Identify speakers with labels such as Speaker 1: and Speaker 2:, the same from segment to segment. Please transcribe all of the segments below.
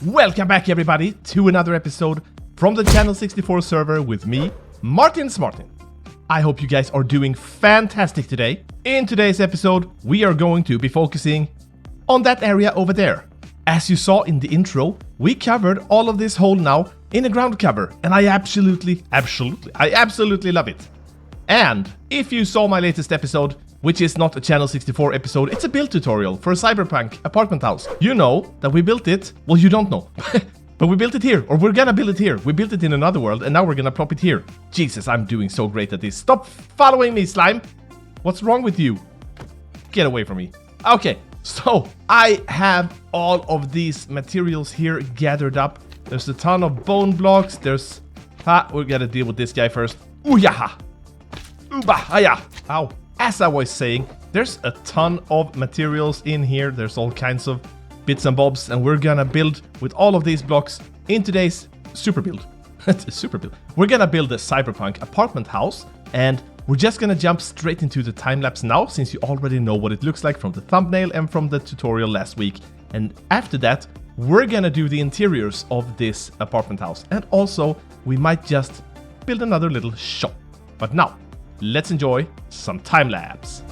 Speaker 1: Welcome back everybody to another episode from the Channel 64 server with me, Martin Smartin. I hope you guys are doing fantastic today. In today's episode, we are going to be focusing on that area over there. As you saw in the intro, we covered all of this hole now in a ground cover, and I absolutely love it. And if you saw my latest episode, which is not a Channel 64 episode, it's a build tutorial for a Cyberpunk apartment house. You know that we built it, well you don't know, but we built it here, or we're gonna build it here. We built it in another world and now we're gonna plop it here. Jesus, I'm doing so great at this. Stop following me, slime! What's wrong with you? Get away from me. Okay, so I have all of these materials here gathered up. There's a ton of bone blocks, we gotta deal with this guy first. Ooh-yaha! Ooba-haya! Ow. As I was saying, there's a ton of materials in here. There's all kinds of bits and bobs, and we're gonna build with all of these blocks in today's super build. We're gonna build a Cyberpunk apartment house, and we're just gonna jump straight into the time-lapse now, since you already know what it looks like from the thumbnail and from the tutorial last week. And after that, we're gonna do the interiors of this apartment house, and also we might just build another little shop. But now, let's enjoy some time-lapse.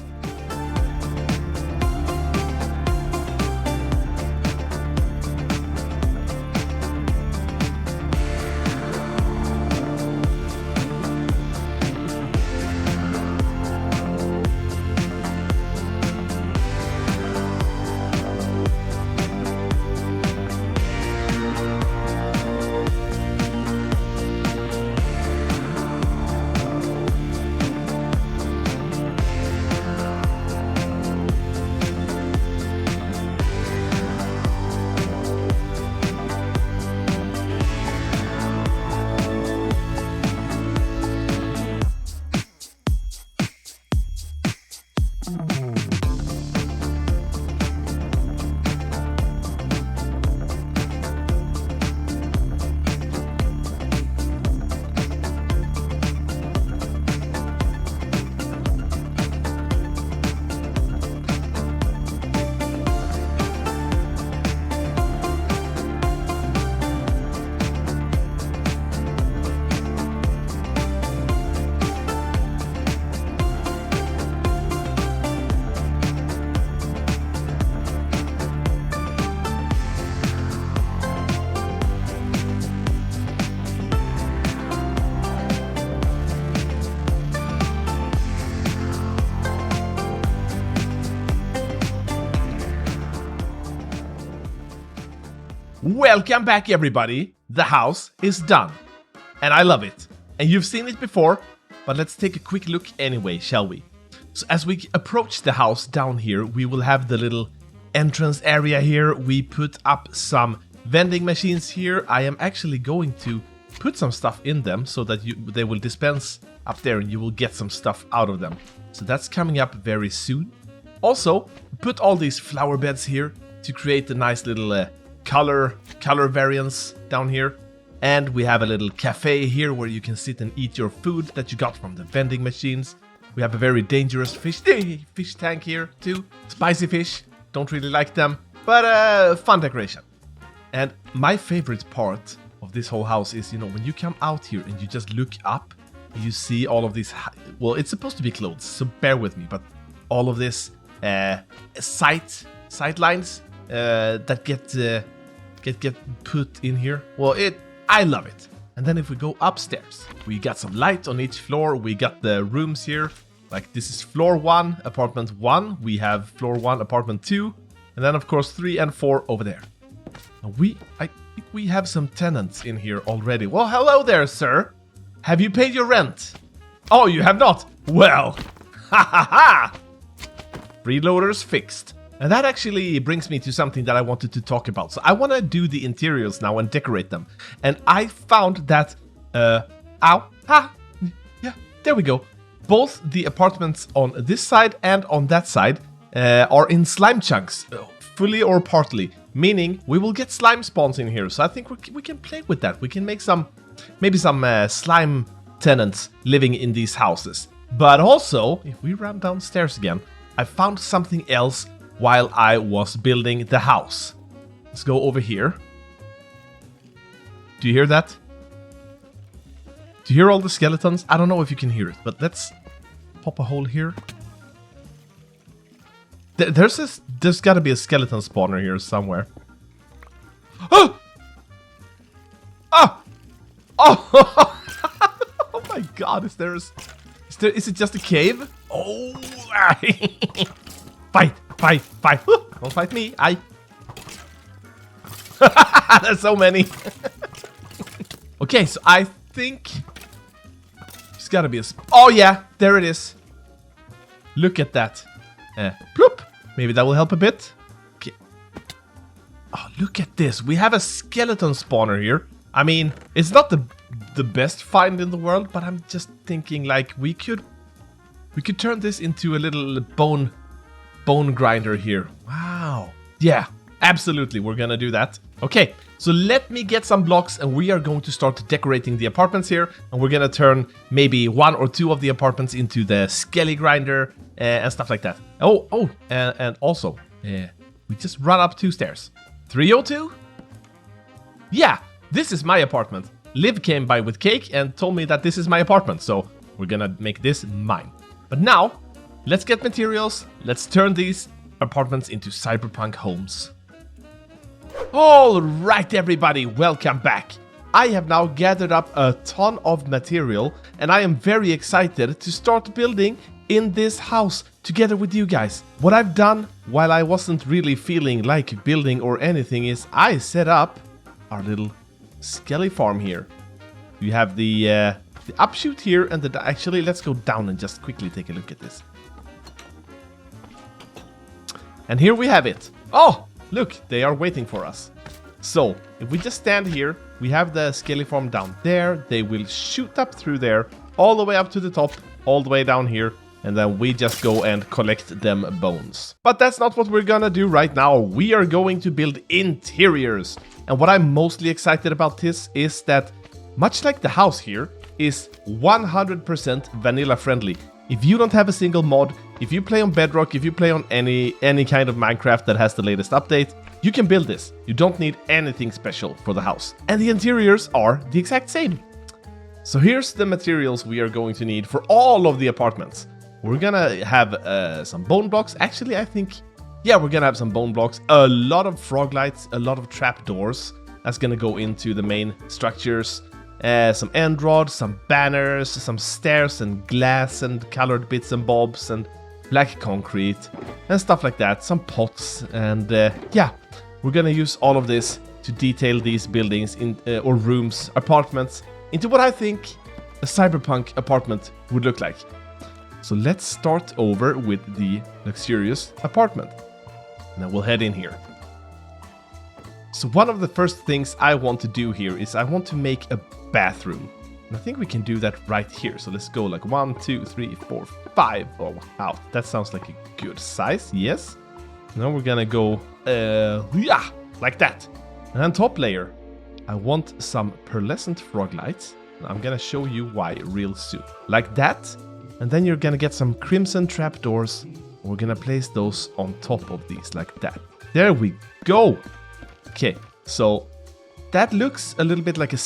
Speaker 1: Welcome back everybody, the house is done, and I love it, and you've seen it before, but let's take a quick look anyway, shall we? So as we approach the house down here, we will have the little entrance area here. We put up some vending machines here. I am actually going to put some stuff in them so that they will dispense up there and you will get some stuff out of them. So that's coming up very soon. Also, put all these flower beds here to create a nice little color variance down here, and we have a little cafe here where you can sit and eat your food that you got from the vending machines. We have a very dangerous fish tank here too. Spicy fish, don't really like them, but fun decoration. And my favorite part of this whole house is, you know, when you come out here and you just look up, you see all of these, well, it's supposed to be clothes, so bear with me, but all of this sight lines that get put in here. Well, I love it. And then if we go upstairs, we got some light on each floor. We got the rooms here. Like this is floor 1, apartment 1. We have floor 1, apartment 2, and then of course 3 and 4 over there. And I think we have some tenants in here already. Well, hello there, sir. Have you paid your rent? Oh, you have not? Well, ha ha ha! Freeloaders fixed. And that actually brings me to something that I wanted to talk about. So I want to do the interiors now and decorate them. And I found that, there we go. Both the apartments on this side and on that side are in slime chunks, fully or partly. Meaning we will get slime spawns in here. So I think we can play with that. We can make maybe some slime tenants living in these houses. But also, if we run downstairs again, I found something else while I was building the house. Let's go over here. Do you hear that? Do you hear all the skeletons? I don't know if you can hear it, but let's pop a hole here. There's got to be a skeleton spawner here somewhere. Oh! Oh! Oh! Oh my god, is it just a cave? Oh! Fight! Fight! Fight! Don't fight me! There's so many! Okay, so I think there's gotta be a... Oh yeah, there it is. Look at that. Bloop! Maybe that will help a bit. Okay. Oh, look at this. We have a skeleton spawner here. I mean, it's not the best find in the world, but I'm just thinking like we could turn this into a little bone grinder here. Wow. Yeah, absolutely. We're gonna do that. Okay, so let me get some blocks and we are going to start decorating the apartments here. And we're gonna turn maybe 1 or 2 of the apartments into the skelly grinder and stuff like that. And also, we just run up 2 stairs. 302? Yeah, this is my apartment. Liv came by with cake and told me that this is my apartment. So we're gonna make this mine. But now, let's get materials. Let's turn these apartments into cyberpunk homes. All right, everybody, welcome back. I have now gathered up a ton of material and I am very excited to start building in this house together with you guys. What I've done while I wasn't really feeling like building or anything is I set up our little skelly farm here. You have the upshoot here and actually let's go down and just quickly take a look at this. And here we have it. Oh! Look, they are waiting for us. So, if we just stand here, we have the skelly farm down there. They will shoot up through there, all the way up to the top, all the way down here. And then we just go and collect them bones. But that's not what we're gonna do right now. We are going to build interiors. And what I'm mostly excited about this is that, much like the house here, is 100% vanilla friendly. If you don't have a single mod, if you play on Bedrock, if you play on any kind of Minecraft that has the latest update, you can build this. You don't need anything special for the house. And the interiors are the exact same. So here's the materials we are going to need for all of the apartments. We're gonna have some bone blocks. Actually, I think, yeah, we're gonna have some bone blocks. A lot of frog lights, a lot of trapdoors. That's gonna go into the main structures. Some end rods, some banners, some stairs and glass and colored bits and bobs and black concrete and stuff like that. Some pots and yeah, we're gonna use all of this to detail these buildings or rooms, apartments into what I think a cyberpunk apartment would look like. So let's start over with the luxurious apartment. And then we'll head in here. So one of the first things I want to do here is I want to make a bathroom. And I think we can do that right here. So let's go like 1, 2, 3, 4, 5. Oh, wow. That sounds like a good size. Yes. Now we're gonna go, yeah, like that. And on top layer, I want some pearlescent frog lights. I'm gonna show you why real soon. Like that. And then you're gonna get some crimson trapdoors. We're gonna place those on top of these like that. There we go. Okay, so that looks a little bit like a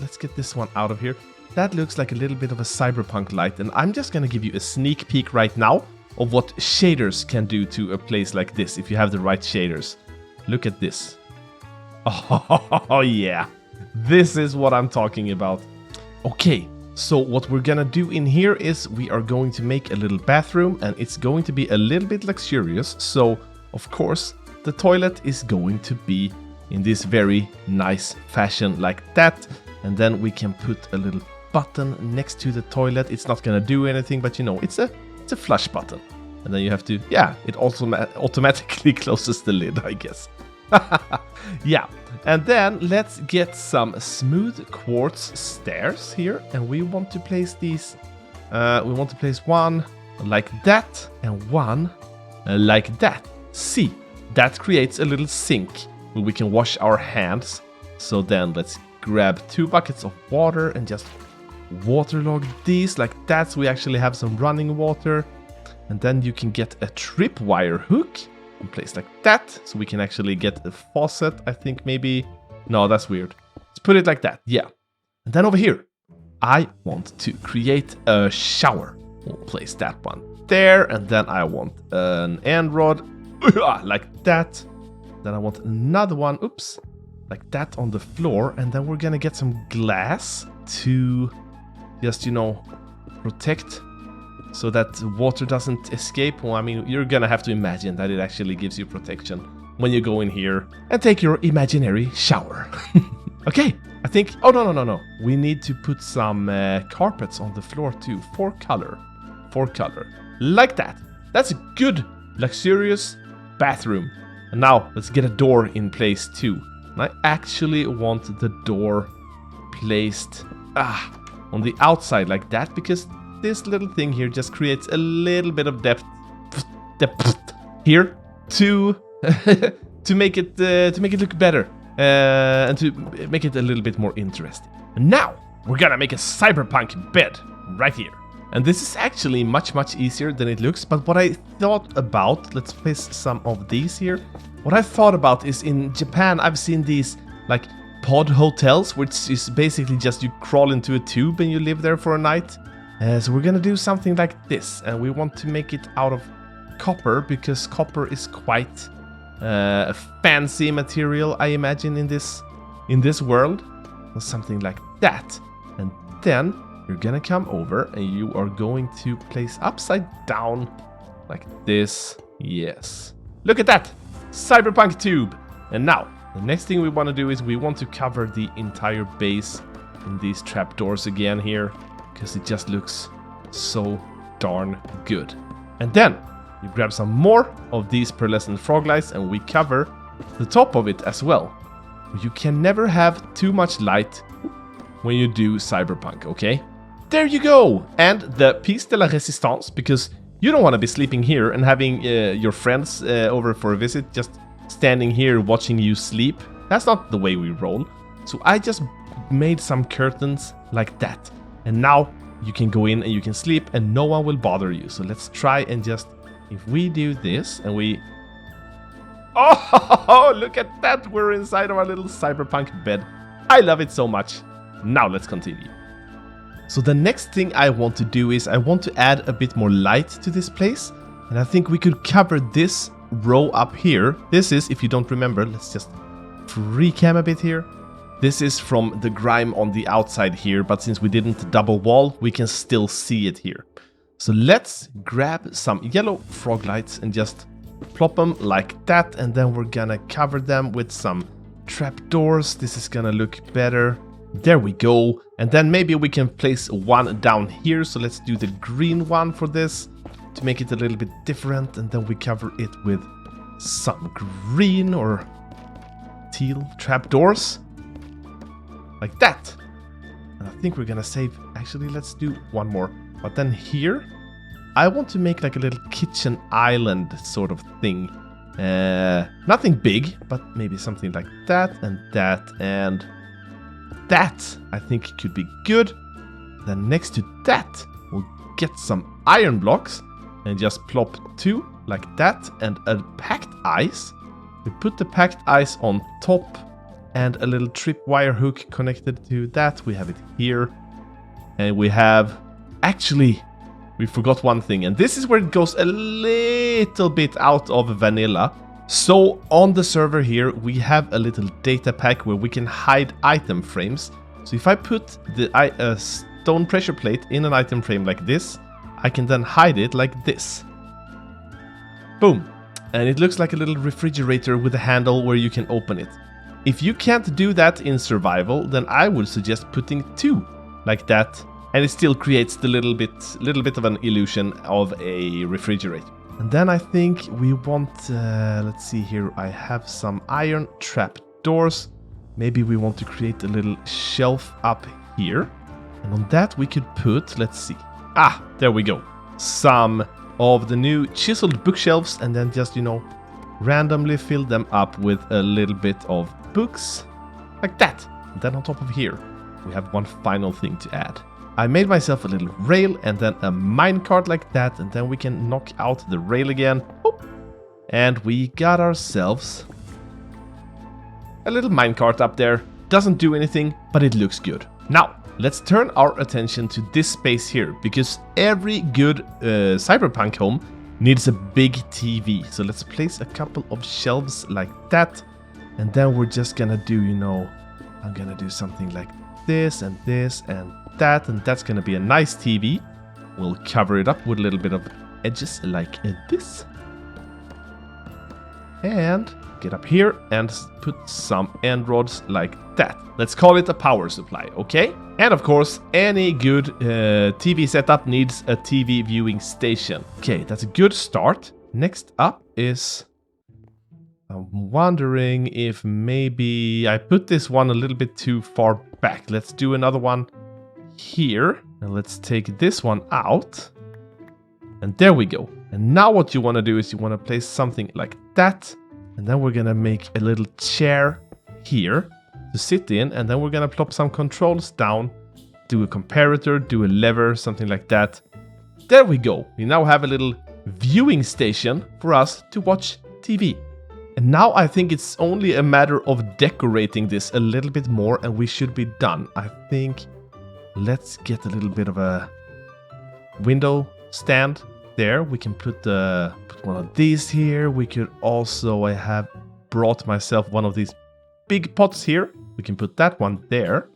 Speaker 1: let's get this one out of here. That looks like a little bit of a cyberpunk light, and I'm just gonna give you a sneak peek right now of what shaders can do to a place like this if you have the right shaders. Look at this. Oh yeah, this is what I'm talking about. Okay, so what we're gonna do in here is we are going to make a little bathroom, and it's going to be a little bit luxurious. So of course the toilet is going to be in this very nice fashion like that. And then we can put a little button next to the toilet. It's not gonna do anything, but you know, it's a flush button. And then you have to, yeah, it also automatically closes the lid, I guess. Yeah, and then let's get some smooth quartz stairs here. And we want to place these, we want to place one like that and one like that. See, that creates a little sink where we can wash our hands. So then let's grab 2 buckets of water and just waterlog these like that, so we actually have some running water. And then you can get a tripwire hook and place like that, so we can actually get a faucet. I think maybe, no, that's weird. Let's put it like that. Yeah. And then over here, I want to create a shower. We'll place that one there. And then I want an end rod like that. Then I want another one. Oops. Like that on the floor. And then we're going to get some glass to just, you know, protect so that water doesn't escape. Well, I mean, you're going to have to imagine that it actually gives you protection when you go in here and take your imaginary shower. Okay, I think... Oh, no. We need to put some carpets on the floor too. 4 color. Like that. That's a good, luxurious bathroom. And now, let's get a door in place too. And I actually want the door placed on the outside like that, because this little thing here just creates a little bit of depth here to to make it look better and to make it a little bit more interesting. And now we're gonna make a cyberpunk bed right here. And this is actually much easier than it looks. But what I thought about, let's place some of these here. What I thought about is in Japan, I've seen these like pod hotels, which is basically just you crawl into a tube and you live there for a night. So we're gonna do something like this, and we want to make it out of copper because copper is quite a fancy material, I imagine, in this world. Or something like that. And then you're gonna come over and you are going to place upside down like this. Yes. Look at that! Cyberpunk tube! And now, the next thing we want to do is we want to cover the entire base in these trapdoors again here, because it just looks so darn good. And then you grab some more of these pearlescent frog lights and we cover the top of it as well. You can never have too much light when you do Cyberpunk, okay? There you go! And the piece de la resistance, because you don't want to be sleeping here and having your friends over for a visit just standing here watching you sleep. That's not the way we roll. So I just made some curtains like that. And now you can go in and you can sleep and no one will bother you. So let's try and just... If we do this and we... Oh, look at that! We're inside of our little cyberpunk bed. I love it so much. Now let's continue. So the next thing I want to do is I want to add a bit more light to this place. And I think we could cover this row up here. This is, if you don't remember, let's just recam a bit here. This is from the grime on the outside here, but since we didn't double wall, we can still see it here. So let's grab some yellow frog lights and just plop them like that. And then we're gonna cover them with some trapdoors. This is gonna look better. There we go. And then maybe we can place one down here. So let's do the green one for this to make it a little bit different. And then we cover it with some green or teal trapdoors. Like that. And I think we're gonna save... Actually, let's do one more. But then here, I want to make like a little kitchen island sort of thing. Nothing big, but maybe something like that and that and... That, I think, could be good. Then next to that, we'll get some iron blocks and just plop 2 like that and a packed ice. We put the packed ice on top and a little tripwire hook connected to that. We have it here. And we have... Actually, we forgot one thing. And this is where it goes a little bit out of vanilla. So on the server here, we have a little data pack where we can hide item frames. So if I put the stone pressure plate in an item frame like this, I can then hide it like this. Boom. And it looks like a little refrigerator with a handle where you can open it. If you can't do that in survival, then I would suggest putting 2 like that. And it still creates the little bit of an illusion of a refrigerator. And then I think we want, let's see here, I have some iron trap doors. Maybe we want to create a little shelf up here. And on that we could put, let's see. Ah, there we go. Some of the new chiseled bookshelves and then just, you know, randomly fill them up with a little bit of books. Like that. And then on top of here, we have one final thing to add. I made myself a little rail and then a minecart like that, and then we can knock out the rail again. Boop. And we got ourselves a little minecart up there. Doesn't do anything, but it looks good. Now, let's turn our attention to this space here, because every good Cyberpunk home needs a big TV. So let's place a couple of shelves like that. And then we're just gonna do, I'm gonna do something like this and that. And that's gonna be a nice TV. We'll cover it up with a little bit of edges like this. And get up here and put some end rods like that. Let's call it a power supply, okay? And of course, any good TV setup needs a TV viewing station. Okay, that's a good start. Next up is... I'm wondering if maybe I put this one a little bit too far back. Let's do another one here. And let's take this one out. And there we go. And now what you want to do is you want to place something like that. And then we're going to make a little chair here to sit in. And then we're going to plop some controls down. Do a comparator, do a lever, something like that. There we go. We now have a little viewing station for us to watch TV. And now I think it's only a matter of decorating this a little bit more and we should be done. I think let's get a little bit of a window stand there. We can put one of these here. We could also, I have brought myself one of these big pots here. We can put that one there.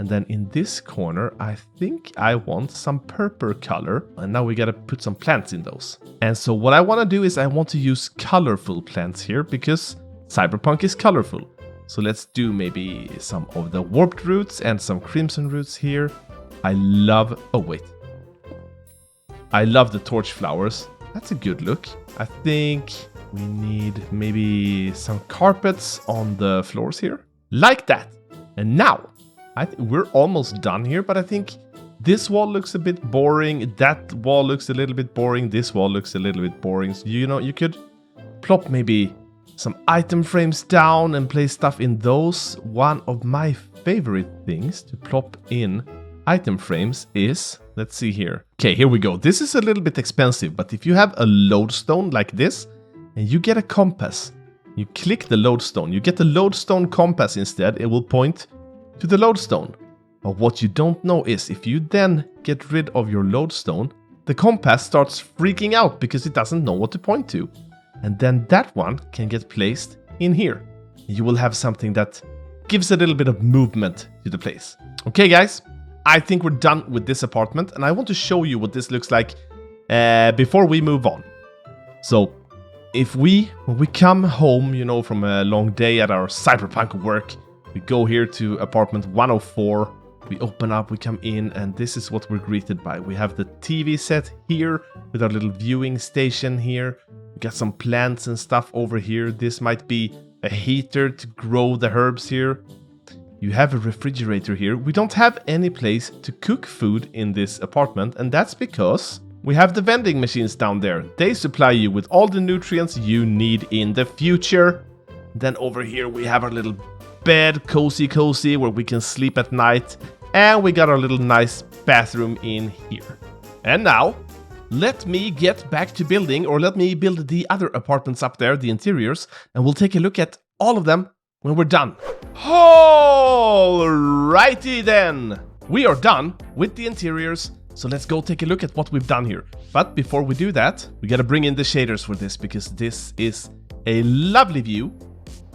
Speaker 1: And then in this corner, I think I want some purple color. And now we gotta put some plants in those. And so what I want to do is I want to use colorful plants here because Cyberpunk is colorful. So let's do maybe some of the warped roots and some crimson roots here. I love the torch flowers. That's a good look. I think we need maybe some carpets on the floors here. Like that. And now, we're almost done here, but I think this wall looks a bit boring. That wall looks a little bit boring. This wall looks a little bit boring. So, you could plop maybe some item frames down and place stuff in those. One of my favorite things to plop in item frames is, let's see here. Okay, here we go. This is a little bit expensive, but if you have a lodestone like this and you get a compass, you click the lodestone, you get the lodestone compass instead, it will point to the lodestone. But what you don't know is if you then get rid of your lodestone, the compass starts freaking out because it doesn't know what to point to. And then that one can get placed in here. You will have something that gives a little bit of movement to the place. Okay, guys, I think we're done with this apartment and I want to show you what this looks like before we move on. So when we come home, from a long day at our Cyberpunk work, we go here to apartment 104, we open up, we come in, and this is what we're greeted by. We have the TV set here with our little viewing station here. We got some plants and stuff over here. This might be a heater to grow the herbs here. You have a refrigerator here. We don't have any place to cook food in this apartment, and that's because we have the vending machines down there. They supply you with all the nutrients you need in the future. Then over here we have our little bed, cozy, where we can sleep at night. And we got our little nice bathroom in here. And now, let me get back to building, or let me build the other apartments up there, the interiors, and we'll take a look at all of them when we're done. Alrighty then! We are done with the interiors, so let's go take a look at what we've done here. But before we do that, we gotta bring in the shaders for this, because this is a lovely view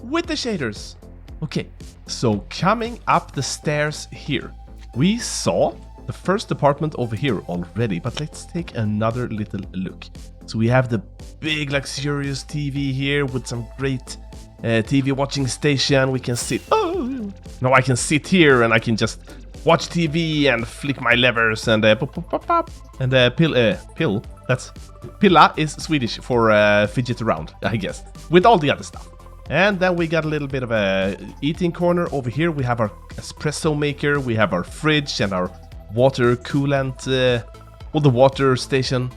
Speaker 1: with the shaders. Okay, so coming up the stairs here, we saw the first apartment over here already, but let's take another little look. So we have the big luxurious TV here with some great TV watching station. We can sit, no, I can sit here and I can just watch TV and flick my levers and pop, pop, pop, pop. And pill, that's, pilla is Swedish for fidget around, I guess, with all the other stuff. And then we got a little bit of a eating corner over here. We have our espresso maker, we have our fridge and our water coolant, the water station.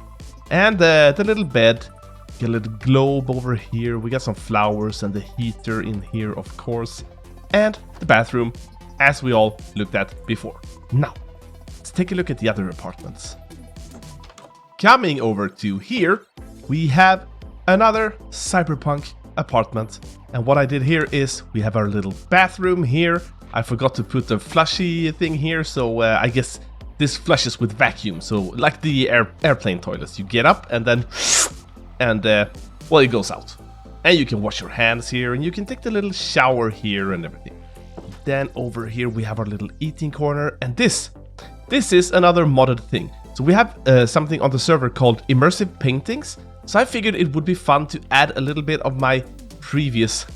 Speaker 1: And the little bed, get a little globe over here. We got some flowers and the heater in here, of course. And the bathroom, as we all looked at before. Now, let's take a look at the other apartments. Coming over to here, we have another Cyberpunk apartment. And what I did here is we have our little bathroom here. I forgot to put the flushy thing here, so I guess this flushes with vacuum. So like the airplane toilets, you get up and then, and well, it goes out. And you can wash your hands here, and you can take the little shower here and everything. Then over here we have our little eating corner, and this is another modded thing. So we have something on the server called immersive paintings. So I figured it would be fun to add a little bit of my previous,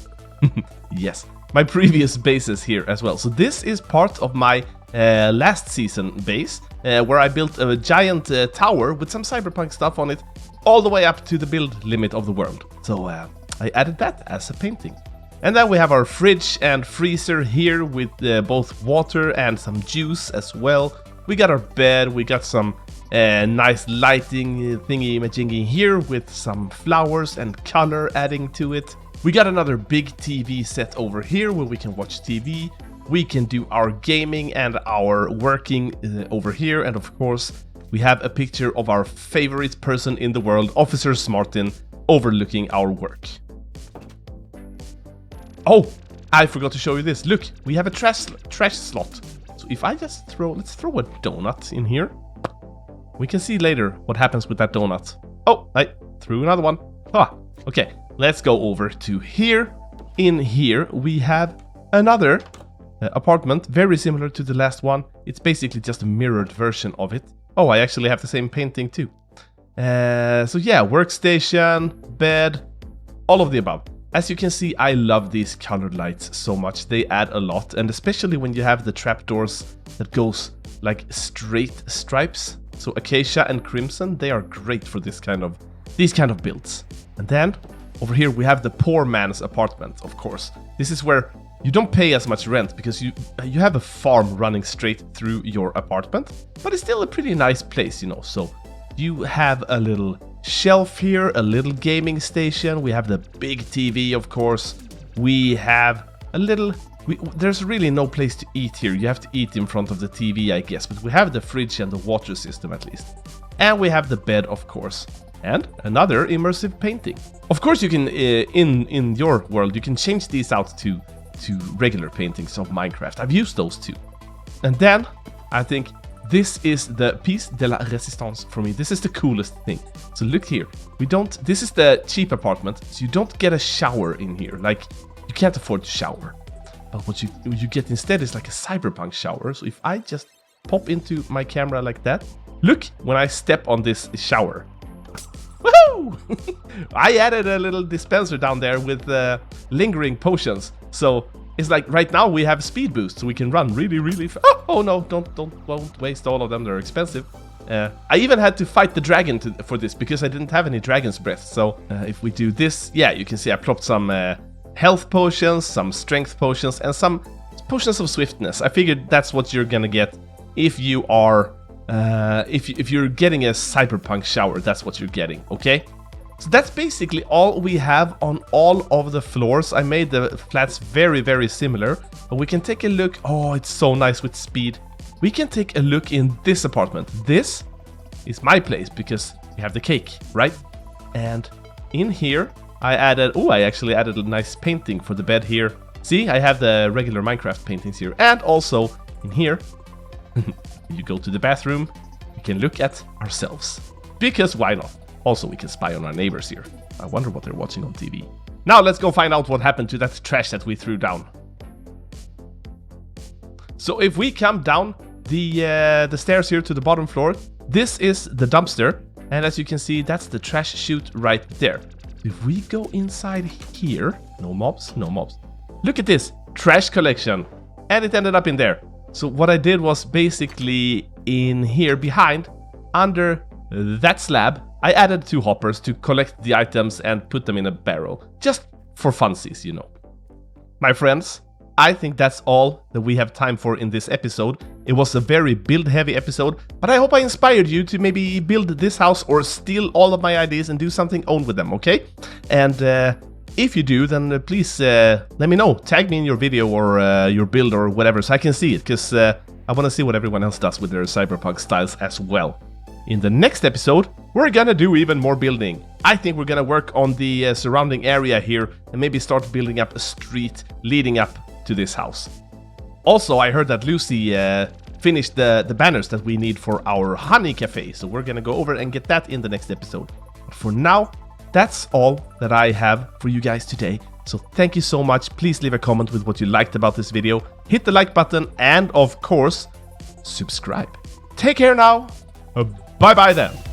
Speaker 1: yes, my previous bases here as well. So this is part of my last season base, where I built a giant tower with some cyberpunk stuff on it, all the way up to the build limit of the world. So I added that as a painting. And then we have our fridge and freezer here with both water and some juice as well. We got our bed, we got some nice lighting thingy-majingy here with some flowers and color adding to it. We got another big TV set over here where we can watch TV. We can do our gaming and our working over here. And of course, we have a picture of our favorite person in the world, Officer Smartin, overlooking our work. Oh, I forgot to show you this. Look, we have a trash slot. So if I just let's throw a donut in here. We can see later what happens with that donut. Oh, I threw another one. Ah, okay. Let's go over to here. In here, we have another apartment, very similar to the last one. It's basically just a mirrored version of it. Oh, I actually have the same painting too. So yeah, workstation, bed, all of the above. As you can see, I love these colored lights so much. They add a lot, and especially when you have the trapdoors that goes like straight stripes. So acacia and crimson, they are great for these kind of builds. And then over here we have the poor man's apartment, of course. This is where you don't pay as much rent because you have a farm running straight through your apartment, but it's still a pretty nice place, you know. So you have a little shelf here, a little gaming station. We have the big TV, of course. We have a little... there's really no place to eat here. You have to eat in front of the TV, I guess. But we have the fridge and the water system at least. And we have the bed, of course. And another immersive painting. Of course, you can, in your world, you can change these out to regular paintings of Minecraft. I've used those too. And then, I think this is the piece de la résistance for me. This is the coolest thing. So look here. This is the cheap apartment, so you don't get a shower in here. Like, you can't afford to shower. But what you get instead is like a cyberpunk shower. So if I just pop into my camera like that, look when I step on this shower. Woohoo! I added a little dispenser down there with lingering potions. So it's like right now we have speed boost, so we can run really fast. Oh no, don't waste all of them. They're expensive. I even had to fight the dragon for this because I didn't have any dragon's breath. So if we do this, yeah, you can see I plopped some health potions, some strength potions, and some potions of swiftness. I figured that's what you're gonna get if you are if you're getting a cyberpunk shower. That's what you're getting, okay? So that's basically all we have on all of the floors. I made the flats very similar, but we can take a look. Oh, it's so nice with speed. We can take a look in this apartment. This is my place because we have the cake, right? And in here I actually added a nice painting for the bed here. See, I have the regular Minecraft paintings here. And also in here, you go to the bathroom, we can look at ourselves. Because why not? Also, we can spy on our neighbors here. I wonder what they're watching on TV. Now let's go find out what happened to that trash that we threw down. So if we come down the stairs here to the bottom floor, this is the dumpster. And as you can see, that's the trash chute right there. If we go inside here, no mobs. Look at this, trash collection. And it ended up in there. So what I did was basically in here behind, under that slab, I added 2 hoppers to collect the items and put them in a barrel. Just for funsies, you know. My friends, I think that's all that we have time for in this episode. It was a very build-heavy episode, but I hope I inspired you to maybe build this house or steal all of my ideas and do something own with them, okay? And if you do, then please let me know. Tag me in your video or your build or whatever so I can see it, because I want to see what everyone else does with their cyberpunk styles as well. In the next episode, we're gonna do even more building. I think we're gonna work on the surrounding area here and maybe start building up a street leading up to this house. Also, I heard that Lucy finished the banners that we need for our honey cafe, so we're gonna go over and get that in the next episode. But for now, that's all that I have for you guys today. So thank you so much. Please leave a comment with what you liked about this video. Hit the like button and, of course, subscribe. Take care now. Bye-bye then.